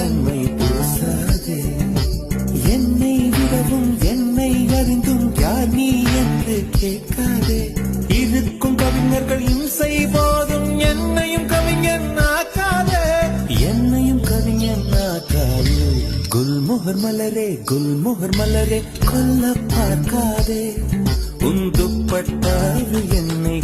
தன்மை பூசாதே. என்னை விடவும் என்னை அறிந்தும் யார் நீ என்று கேட்காதே. இருக்கும் கவிஞர்கள் இம்சை போதும் என்னையும் கவிஞன் ஆக்காதே. என்னையும் கவிஞன் ஆக்காதே. குல்மோகர் மலரே குல்மோகர் மலரே கொல்ல பார்க்காதே. உன் துப்பட்டாவில் என்னை